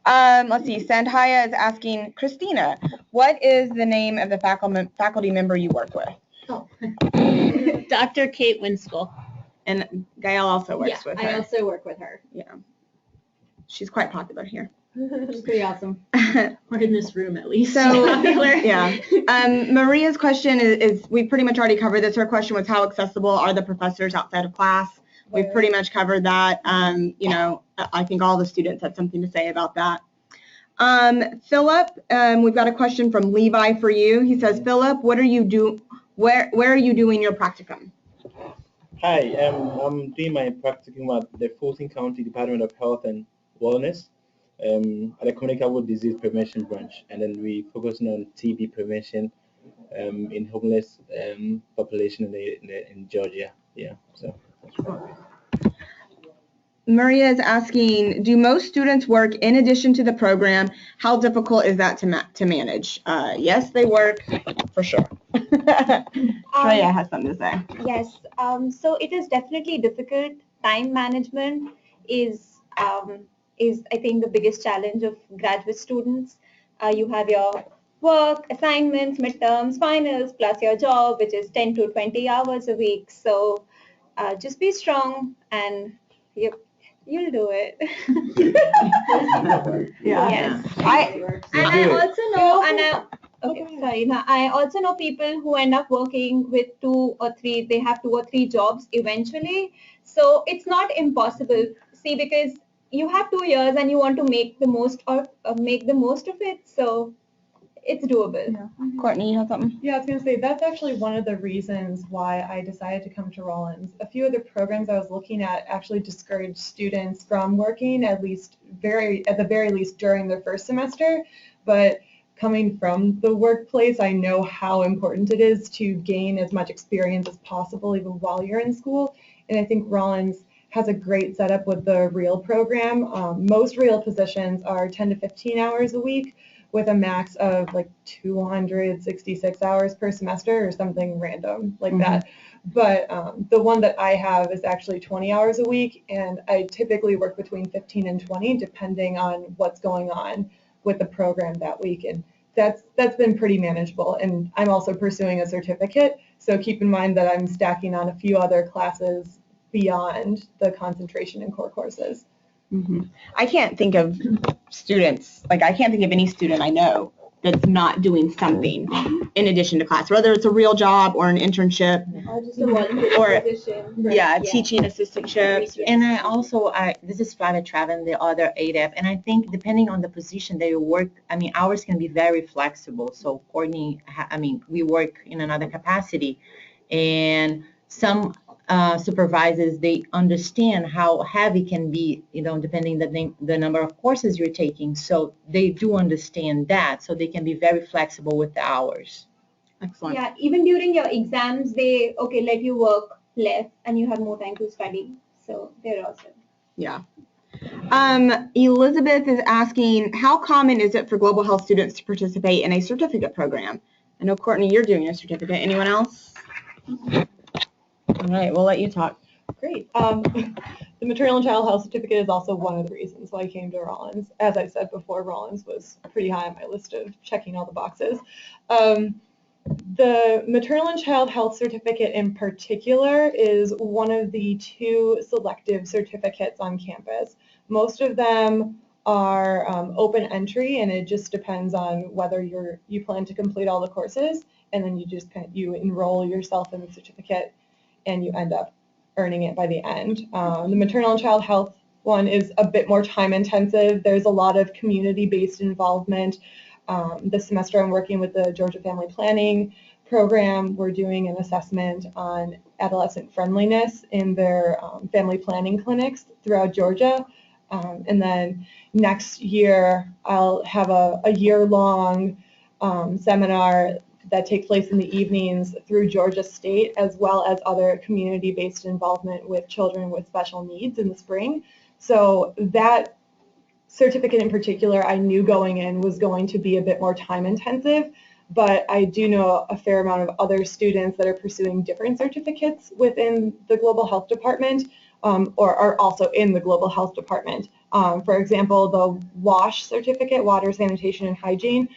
Let's see. Sandhya is asking, Christina, what is the name of the faculty member you work with? Oh. Dr. Kate Winskell. And Gail also works with her. I also work with her. Yeah. She's quite popular here. It's pretty awesome. Or in this room at least. So, Popular. yeah. Maria's question is, we pretty much already covered this. Her question was, how accessible are the professors outside of class? We've pretty much covered that. You know, I think all the students had something to say about that. Philip, we've got a question from Levi for you. He says, Philip, what are you where are you doing your practicum? Hi, I'm doing my practicum at the Fulton County Department of Health and Wellness at the Communicable Disease Prevention Branch, and then we focusing on TB prevention in homeless population in Georgia. Yeah, so. Maria is asking, do most students work in addition to the program? How difficult is that to manage? Yes, they work, for sure. Shreya has something to say. Yes, so it is definitely difficult. Time management is I think the biggest challenge of graduate students. You have your work, assignments, midterms, finals, plus your job, which is 10 to 20 hours a week. So just be strong and you'll do it. Yeah. Yes. I also know, I also know people who end up working with they have 2 or 3 jobs eventually. So it's not impossible. See, because you have 2 years and you want to make the most of it. So it's doable. Yeah. Courtney, you have something? Yeah, I was going to say, that's actually one of the reasons why I decided to come to Rollins. A few of the programs I was looking at actually discouraged students from working at the very least during their first semester. But coming from the workplace, I know how important it is to gain as much experience as possible even while you're in school. And I think Rollins has a great setup with the REAL program. Most REAL positions are 10 to 15 hours a week, with a max of like 266 hours per semester or something random like that. But the one that I have is actually 20 hours a week, and I typically work between 15 and 20 depending on what's going on with the program that week. And that's been pretty manageable. And I'm also pursuing a certificate, so keep in mind that I'm stacking on a few other classes beyond the concentration and core courses. I can't think of students, I can't think of any student I know that's not doing something in addition to class, whether it's a real job or an internship Or just a volunteer or position. a teaching assistantship. And this is Flavia Traven, the other ADEP, and I think depending on the position that you work, hours can be very flexible. So Courtney, we work in another capacity, and some supervisors, they understand how heavy can be, depending the number of courses you're taking. So they do understand that, so they can be very flexible with the hours. Excellent. Yeah, even during your exams, they let you work less and you have more time to study. So they're awesome. Yeah. Elizabeth is asking, how common is it for global health students to participate in a certificate program? I know, Courtney, you're doing a certificate. Anyone else? All right, we'll let you talk. Great. The maternal and child health certificate is also one of the reasons why I came to Rollins. As I said before, Rollins was pretty high on my list of checking all the boxes. The maternal and child health certificate in particular is one of the 2 selective certificates on campus. Most of them are open entry, and it just depends on whether you plan to complete all the courses, and then you enroll yourself in the certificate and you end up earning it by the end. The maternal and child health one is a bit more time intensive. There's a lot of community-based involvement. This semester I'm working with the Georgia Family Planning Program. We're doing an assessment on adolescent friendliness in their family planning clinics throughout Georgia. And then next year I'll have a year-long seminar that takes place in the evenings through Georgia State, as well as other community-based involvement with children with special needs in the spring. So that certificate in particular, I knew going in was going to be a bit more time intensive, but I do know a fair amount of other students that are pursuing different certificates within the Global Health Department, or are also in the Global Health Department. For example, the WASH certificate, Water, Sanitation, and Hygiene,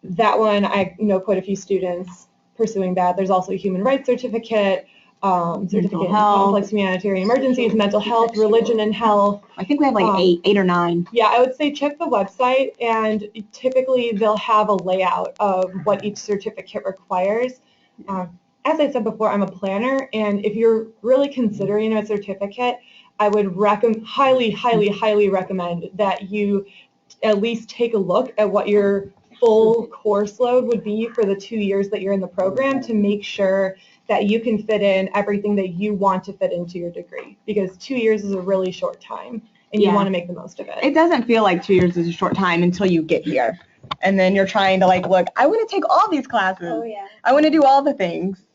that one, I know quite a few students pursuing that. There's also a human rights certificate. certificate in health. complex humanitarian emergencies, mental health, religion and health. I think we have like eight or nine. Yeah, I would say check the website, and typically they'll have a layout of what each certificate requires. As I said before, I'm a planner, and if you're really considering a certificate, I would highly recommend that you at least take a look at what your full course load would be for the 2 years that you're in the program to make sure that you can fit in everything that you want to fit into your degree, because 2 years is a really short time and you want to make the most of it. It doesn't feel like 2 years is a short time until you get here. And then you're trying to like, look, I want to take all these classes. Oh, yeah. I want to do all the things.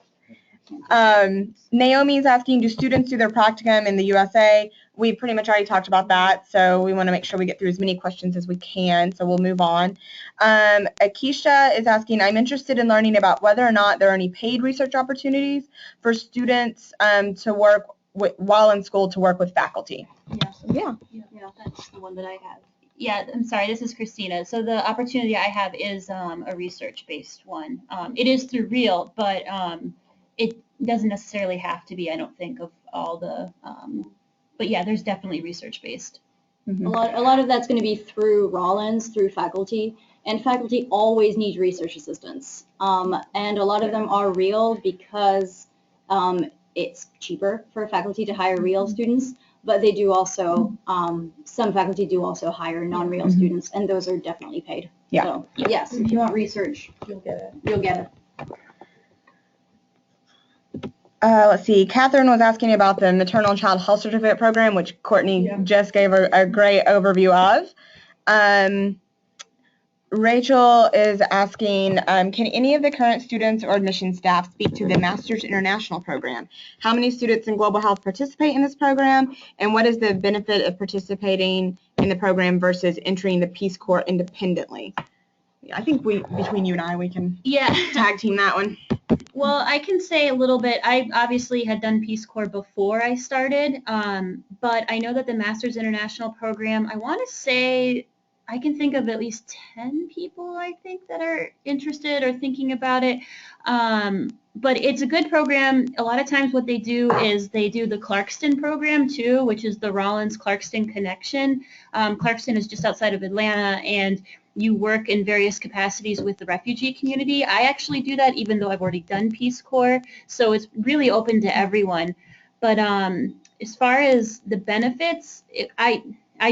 Naomi's asking, do students do their practicum in the USA? We pretty much already talked about that, so we want to make sure we get through as many questions as we can, so we'll move on. Akeisha is asking, I'm interested in learning about whether or not there are any paid research opportunities for students to work while in school to work with faculty. Yeah, that's the one that I have. Yeah, I'm sorry, this is Christina. So the opportunity I have is a research-based one. It is through REAL, but it doesn't necessarily have to be, I don't think, of all the, but yeah, there's definitely research-based. Mm-hmm. A lot of that's going to be through Rollins, through faculty, and faculty always need research assistants. And a lot of them are REAL because it's cheaper for faculty to hire REAL students, but they do also, some faculty do also hire non-REAL students, and those are definitely paid. Yeah. So, yes, if you want research, You'll get it. you'll get it. Let's see, Catherine was asking about the Maternal and Child Health Certificate Program, which Courtney just gave a great overview of. Rachel is asking, can any of the current students or admission staff speak to the Master's International Program? How many students in global health participate in this program, and what is the benefit of participating in the program versus entering the Peace Corps independently? I think between you and I, we can tag team that one. Well, I can say a little bit. I obviously had done Peace Corps before I started, but I know that the Master's International Program, I want to say I can think of at least 10 people, I think, that are interested or thinking about it. But it's a good program. A lot of times what they do is they do the Clarkston program too, which is the Rollins-Clarkston connection. Clarkston is just outside of Atlanta, and you work in various capacities with the refugee community. I actually do that even though I've already done Peace Corps, so it's really open to everyone. But as far as the benefits, I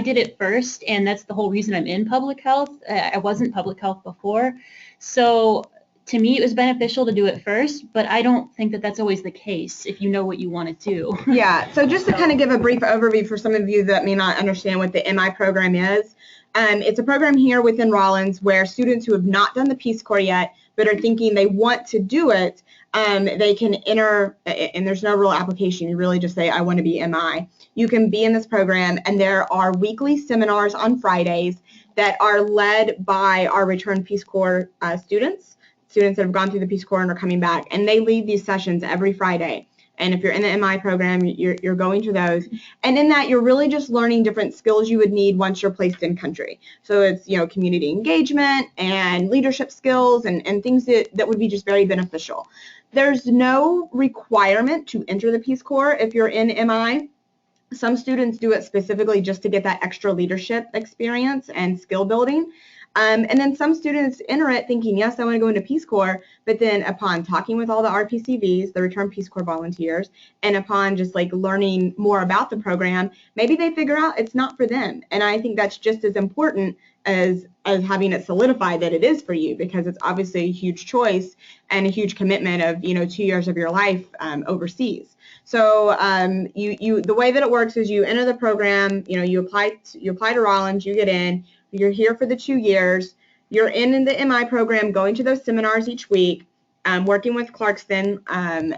did it first, and that's the whole reason I'm in public health. I wasn't public health before, so to me it was beneficial to do it first, but I don't think that that's always the case if you know what you want to do. Yeah, so just to kind of give a brief overview for some of you that may not understand what the MI program is, it's a program here within Rollins where students who have not done the Peace Corps yet but are thinking they want to do it, they can enter, and there's no real application. You really just say, I want to be MI. You can be in this program, and there are weekly seminars on Fridays that are led by our returned Peace Corps students that have gone through the Peace Corps and are coming back, and they lead these sessions every Friday. And if you're in the MI program, you're going to those. And in that, you're really just learning different skills you would need once you're placed in country. So it's, community engagement and leadership skills and things that would be just very beneficial. There's no requirement to enter the Peace Corps if you're in MI. Some students do it specifically just to get that extra leadership experience and skill building. And then some students enter it thinking, yes, I want to go into Peace Corps, but then upon talking with all the RPCVs, the Returned Peace Corps volunteers, and upon just like learning more about the program, maybe they figure out it's not for them. And I think that's just as important as having it solidified that it is for you, because it's obviously a huge choice and a huge commitment of, 2 years of your life overseas. So the way that it works is you enter the program, you apply to Rollins, you get in. You're here for the 2 years. You're in the MI program, going to those seminars each week, working with Clarkston,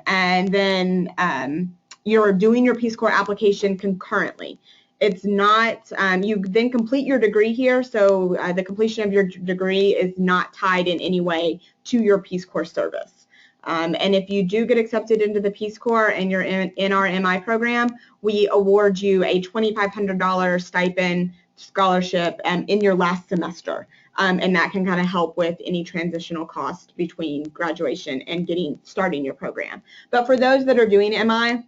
and then you're doing your Peace Corps application concurrently. It's not, you then complete your degree here, so the completion of your degree is not tied in any way to your Peace Corps service. And if you do get accepted into the Peace Corps and you're in our MI program, we award you a $2,500 stipend scholarship in your last semester. and that can kind of help with any transitional cost between graduation and starting your program. But for those that are doing MI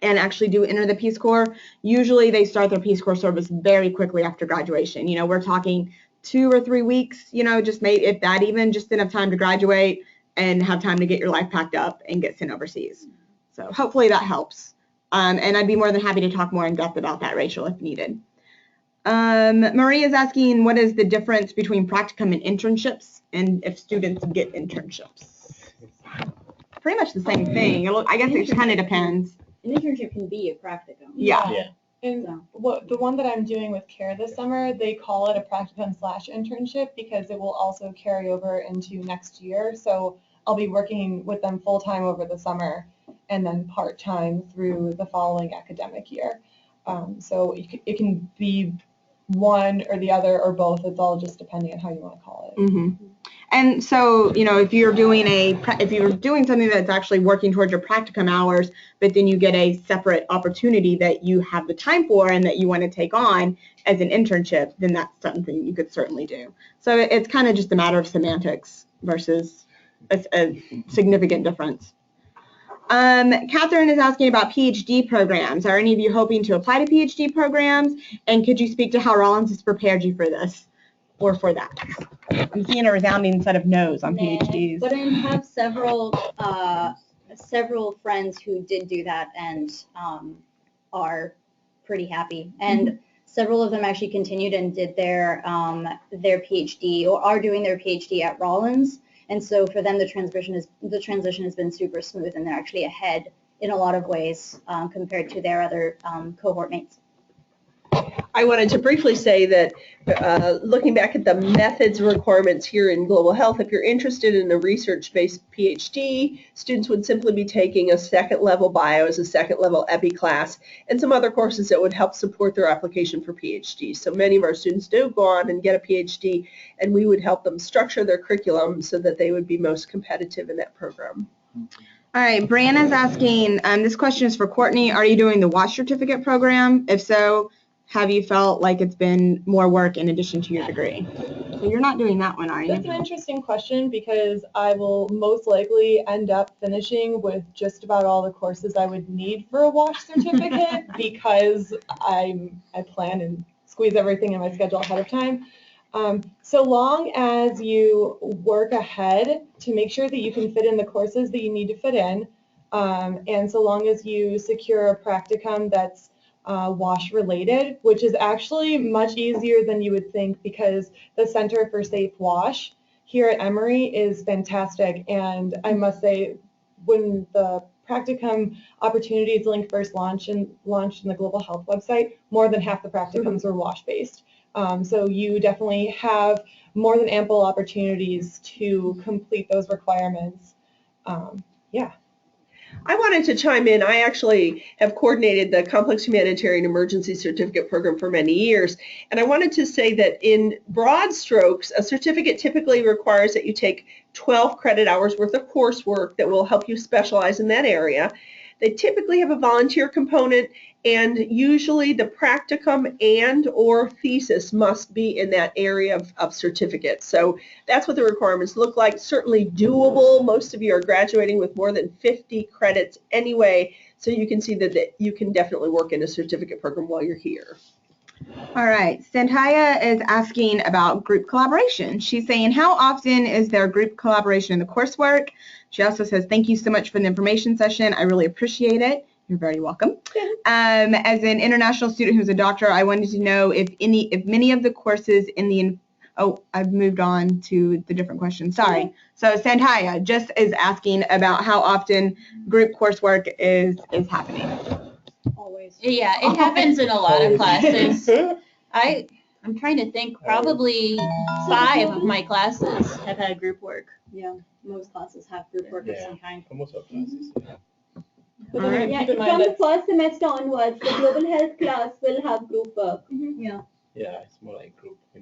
and actually do enter the Peace Corps, usually they start their Peace Corps service very quickly after graduation. We're talking 2 or 3 weeks, just maybe, if that even, just enough time to graduate and have time to get your life packed up and get sent overseas. So hopefully that helps. And I'd be more than happy to talk more in depth about that, Rachel, if needed. Marie is asking, what is the difference between practicum and internships, and if students get internships? Pretty much the same thing. I guess it kind of depends. An internship can be a practicum. Yeah. And the one that I'm doing with CARE this summer, they call it a practicum/internship because it will also carry over into next year. So I'll be working with them full-time over the summer and then part-time through the following academic year. So it can be one or the other or both. It's all just depending on how you want to call it. Mm-hmm. And so, if you're doing something that's actually working towards your practicum hours, but then you get a separate opportunity that you have the time for and that you want to take on as an internship, then that's something you could certainly do. So it's kind of just a matter of semantics versus a significant difference. Catherine is asking about PhD programs. Are any of you hoping to apply to PhD programs? And could you speak to how Rollins has prepared you for this or for that? I'm seeing a resounding set of no's on PhDs. But I have several friends who did do that and are pretty happy. And several of them actually continued and did their PhD or are doing their PhD at Rollins. And so for them, the transition has been super smooth, and they're actually ahead in a lot of ways compared to their other cohort mates. I wanted to briefly say that looking back at the methods requirements here in global health, if you're interested in a research-based PhD, students would simply be taking a second-level bios, a second-level epi class, and some other courses that would help support their application for PhD. So many of our students do go on and get a PhD, and we would help them structure their curriculum so that they would be most competitive in that program. All right, Brianna's asking, this question is for Courtney. Are you doing the WASH certificate program? If so, have you felt like it's been more work in addition to your degree? So you're not doing that one, are you? That's an interesting question because I will most likely end up finishing with just about all the courses I would need for a WASH certificate because I plan and squeeze everything in my schedule ahead of time. So long as you work ahead to make sure that you can fit in the courses that you need to fit in, and so long as you secure a practicum that's WASH related, which is actually much easier than you would think because the Center for Safe WASH here at Emory is fantastic. And I must say, when the practicum opportunities link first launched in the Global Health website, more than half the practicums were WASH based. So you definitely have more than ample opportunities to complete those requirements. Yeah. I wanted to chime in. I actually have coordinated the Complex Humanitarian Emergency Certificate Program for many years, and I wanted to say that in broad strokes, a certificate typically requires that you take 12 credit hours worth of coursework that will help you specialize in that area. They typically have a volunteer component, and usually the practicum and or thesis must be in that area of certificate. So that's what the requirements look like. Certainly doable. Most of you are graduating with more than 50 credits anyway, so you can see that you can definitely work in a certificate program while you're here. All right, Santaya is asking about group collaboration. She's saying, how often is there group collaboration in the coursework? She also says, thank you so much for the information session. I really appreciate it. You're very welcome. As an international student who's a doctor, I wanted to know if many of the courses in the, I've moved on to the different question. Sorry. So Santaya just is asking about how often group coursework is happening. Always. Yeah, it happens in a lot of classes. I'm trying to think, probably 5 of my classes have had group work. Yeah, most classes have group work of some kind. Most of classes. Yeah, from the first semester onwards, the global health class will have group work. Yeah. Yeah, it's more like group, they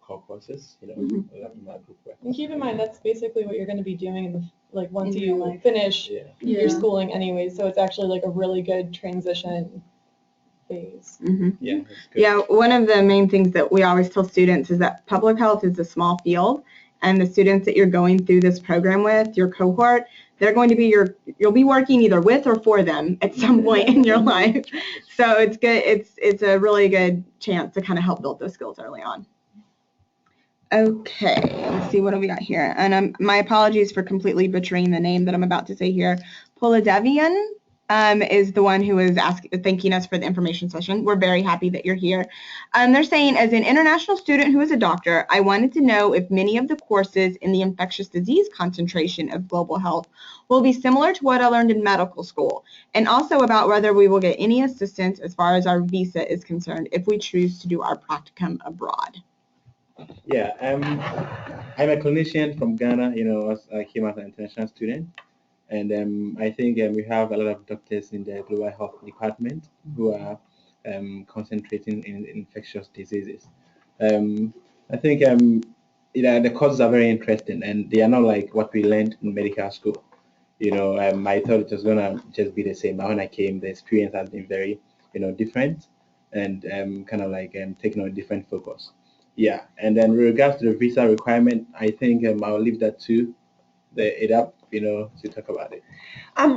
core courses, a lot of my group work. And keep in mind, that's basically what you're going to be doing in the, once you finish your schooling anyway. So it's actually like a really good transition phase. Yeah, that's good. Yeah, one of the main things that we always tell students is that public health is a small field, and the students that you're going through this program with, your cohort, they're going to be you'll be working either with or for them at some point in your life. So it's good. It's a really good chance to kind of help build those skills early on. Okay, let's see, what do we got here? And my apologies for completely butchering the name that I'm about to say here. Poladevian is the one who is thanking us for the information session. We're very happy that you're here. They're saying, as an international student who is a doctor, I wanted to know if many of the courses in the infectious disease concentration of global health will be similar to what I learned in medical school, and also about whether we will get any assistance as far as our visa is concerned if we choose to do our practicum abroad. Yeah, I'm a clinician from Ghana. I came as an international student, and I think we have a lot of doctors in the global health department who are concentrating in infectious diseases. I think the courses are very interesting, and they are not like what we learned in medical school. I thought it was gonna just be the same, but when I came, the experience has been very, different, and kind of like taking on a different focus. Yeah, and then with regards to the visa requirement, I think I'll leave that to to talk about it.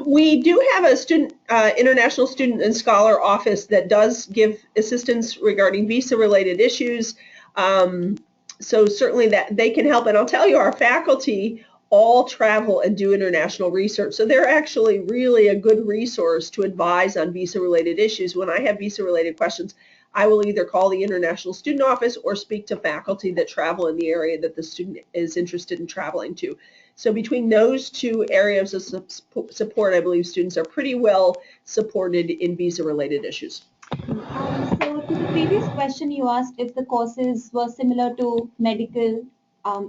We do have a international student and scholar office that does give assistance regarding visa-related issues. So certainly that they can help. And I'll tell you, our faculty all travel and do international research. So they're actually really a good resource to advise on visa-related issues. When I have visa-related questions, I will either call the international student office or speak to faculty that travel in the area that the student is interested in traveling to. So between those two areas of support, I believe students are pretty well supported in visa-related issues. So to the previous question, you asked if the courses were similar to medical,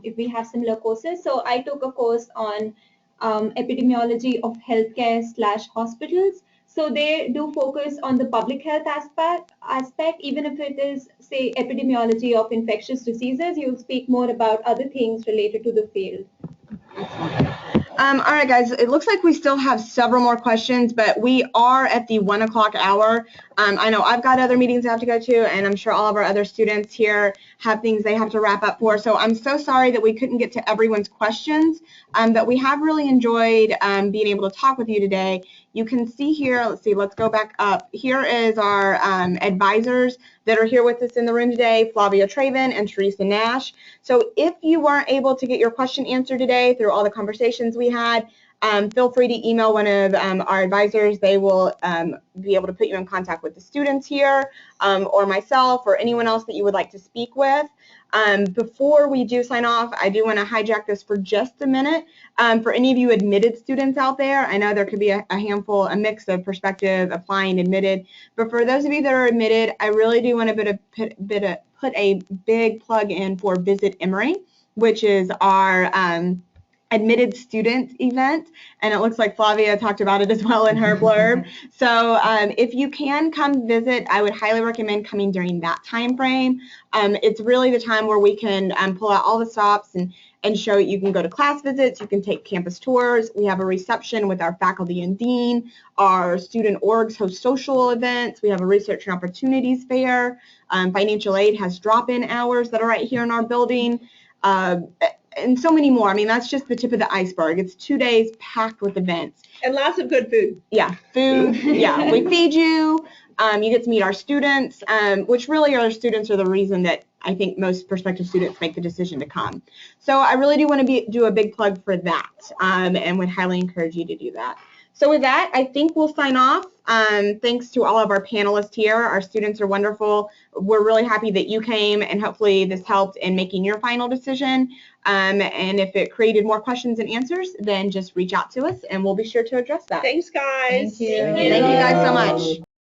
if we have similar courses. So I took a course on epidemiology of healthcare/hospitals. So they do focus on the public health aspect, even if it is, say, epidemiology of infectious diseases, you'll speak more about other things related to the field. All right, guys, it looks like we still have several more questions, but we are at the 1 o'clock hour. I know I've got other meetings I have to go to, and I'm sure all of our other students here have things they have to wrap up for. So I'm so sorry that we couldn't get to everyone's questions, but we have really enjoyed being able to talk with you today. You can see here, let's go back up. Here is our advisors that are here with us in the room today, Flavia Traven and Teresa Nash. So if you weren't able to get your question answered today through all the conversations we had, feel free to email one of our advisors. They will be able to put you in contact with the students here or myself or anyone else that you would like to speak with. Before we do sign off, I do want to hijack this for just a minute. For any of you admitted students out there, I know there could be a mix of prospective, applying, admitted, but for those of you that are admitted, I really do want to put a big plug in for Visit Emory, which is our admitted student event, and it looks like Flavia talked about it as well in her blurb. So if you can come visit, I would highly recommend coming during that time frame. It's really the time where we can pull out all the stops and show you can go to class visits, you can take campus tours, we have a reception with our faculty and dean, our student orgs host social events, we have a research and opportunities fair, financial aid has drop-in hours that are right here in our building, and so many more. I mean, that's just the tip of the iceberg. It's 2 days packed with events. And lots of good food. Yeah, food. Yeah, we feed you. You get to meet our students, which really our students are the reason that I think most prospective students make the decision to come. So I really do want to do a big plug for that, and would highly encourage you to do that. So with that, I think we'll sign off. Thanks to all of our panelists here. Our students are wonderful. We're really happy that you came, and hopefully this helped in making your final decision. And if it created more questions and answers, then just reach out to us, and we'll be sure to address that. Thanks, guys. Thank you. Thank you guys so much.